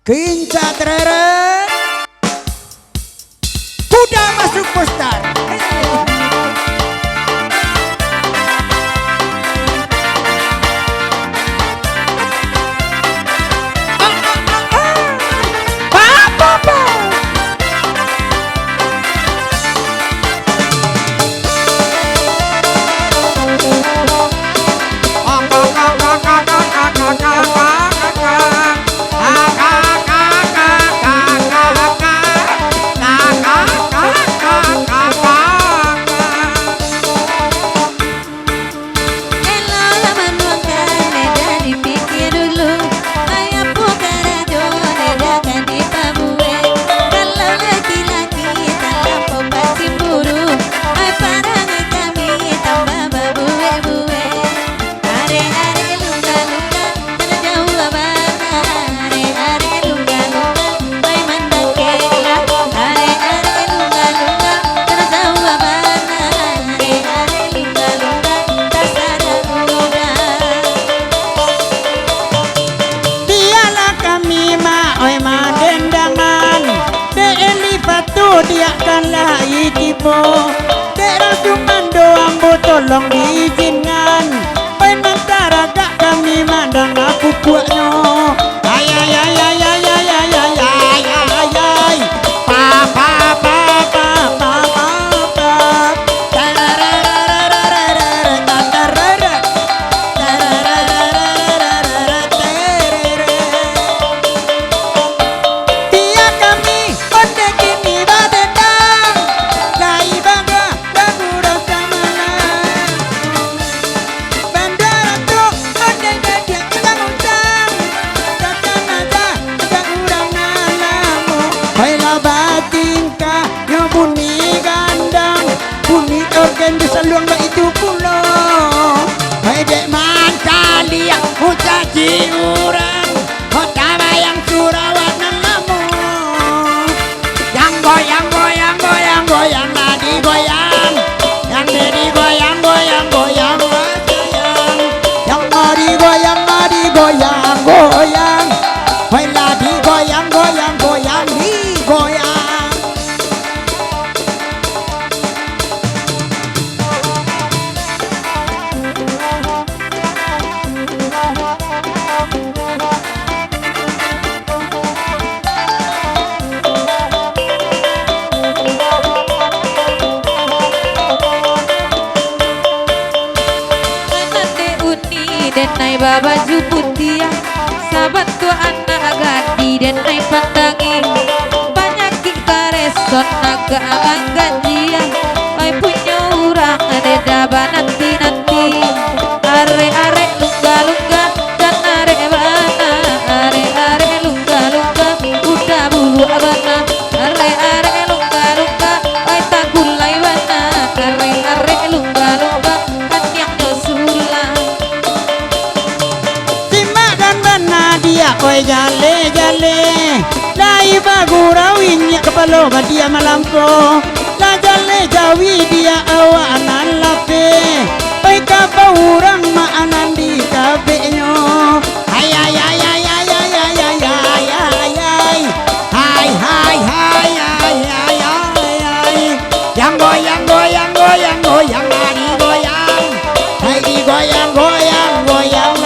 Kinca tereret kuda masuk poster. Diakanlah ikipo daerah cuman doang tolong diizinkan main mentara gak kami mandang aku buatnya ay ay ay ay ay ay ay ay ay ay ay pa pa pa pa pa pa dia kami onde kini bisa luang mbak itu pulau hai dek mantali yang ucaci orang kota bayang surawat namamu yang goyang goyang goyang goyang lagi goyang yang dedi goyang goyang goyang goyang yang mari goyang goyang hai lagi goyang goyang goyang di goyang. Denai baba juputia sahabat tua anak gadi denai pandangi banyak kareson naga mangga dia ai punya orang ada daba nanti are are lungga lungga dan are bana are lungga lungga udah bulu abana are lungga lungga ai tagulai bana are lungga lungga kan yang dosulah dia koi jale jale dai bagurau inya kepalo dia malampo la jale jawi dia awanan lape pai ka urang ma anan di kabenya ay ay ay ay ay ay ay ay ay ay ay hai hai ay ay ay ay yang goyang goyang goyang goyang lari goyang hai di goyang goyang goyang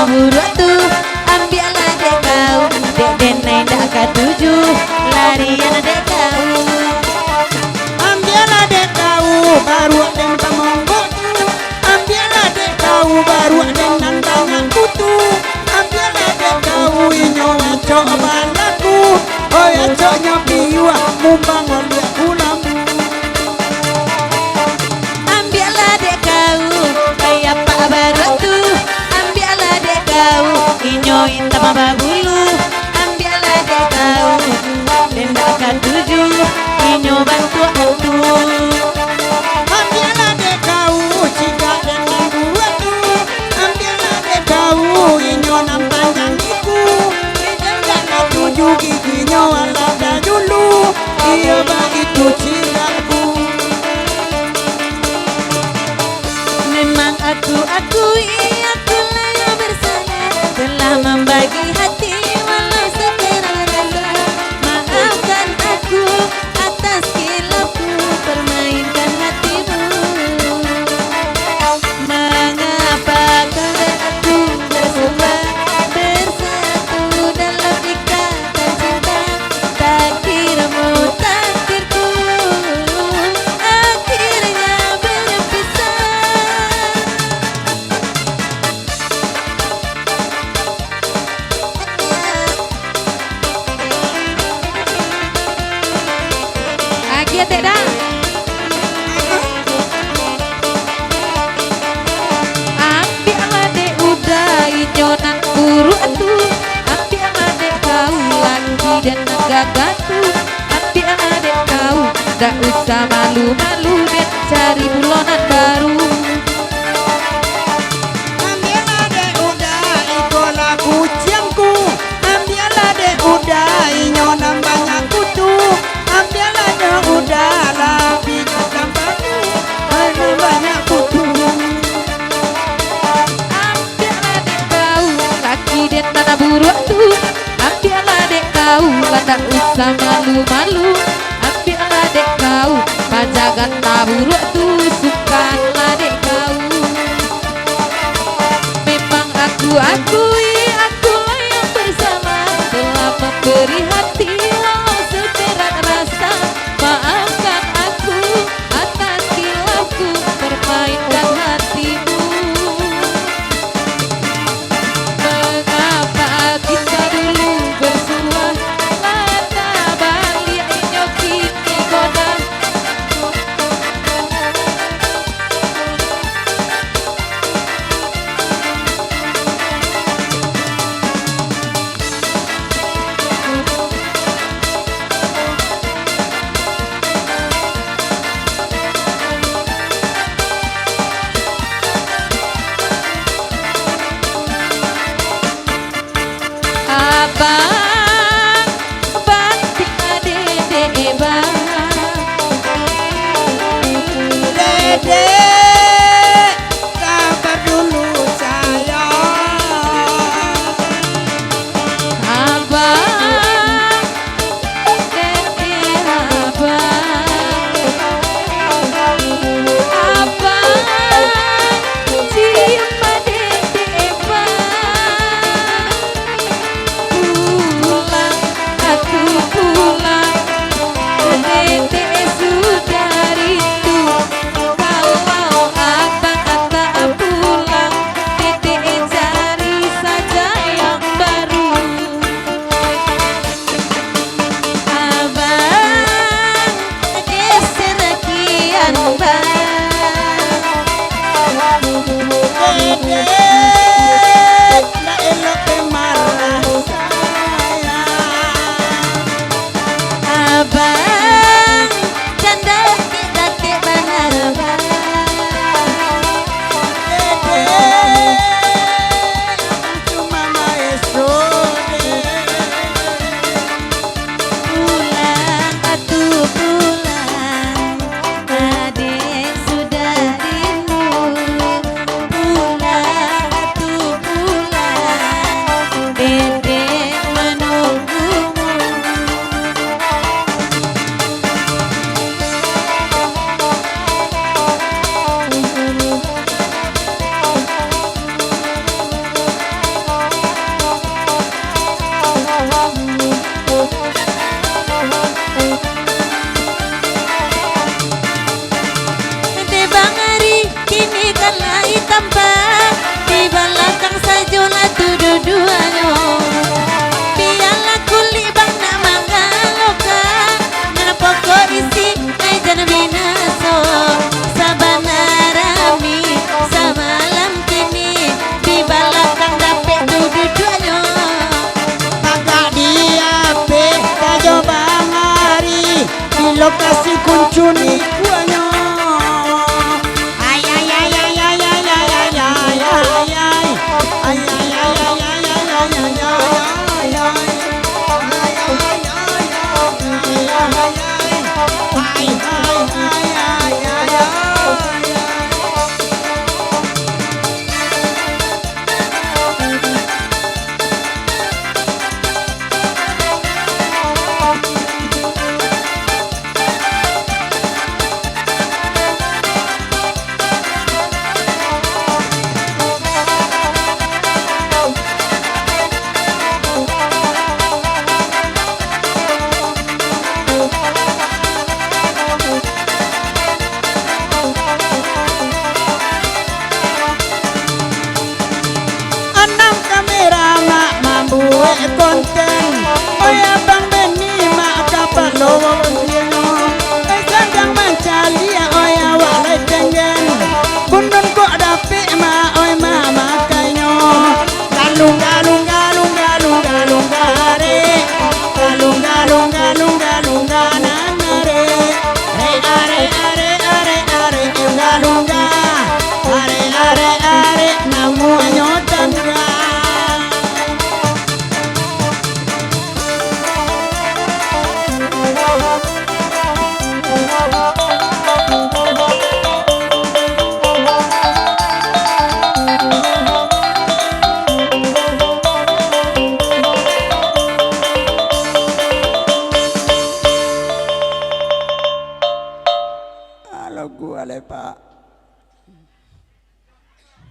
buruk tuh ambillah dek kau dek denai dak ketuju larian dek kau ambillah dek kau baru den pamonggo ambillah dek kau baru den nandang kutu ambillah dek kau inyo coba laku oh ya coknya piwa mumbang oleh pulang ambillah dek kau kayak pak baru tuh ambillah dek kau inyo intam babulu ambillah dek kau dendak ketuju inyo bantu aku ambillah dek kau jika den buat tu ambillah dek kau inyo nampang iku dendak ketuju giginya ala dulu iya ba itu cintaku memang aku akui akulah yang bersalah telah membagi hati walau sekarang rasa maafkan aku atas kilapku permainkan hatimu mengapa kau dan aku bersama bersatu dalam ikatan cinta takdirmu takdirku akhirnya berpisah Agia teda ambillah dek udah inyonan buru atu ambillah dek kau lagi dan gagatu ambillah dek kau tak usah malu-malu dan cari bulonan baru ambillah dek udah iko lagu ciamku ambillah dek udah inyo nambahnya kutu ambillah dek udah lebih gampangku ada banyak kutu ambillah dek kau laki dan tanah buruk tuh ambillah dek kau tak usah malu-malu ambillah dek kau pajagan tak buruk tuh sukalah dek kau memang aku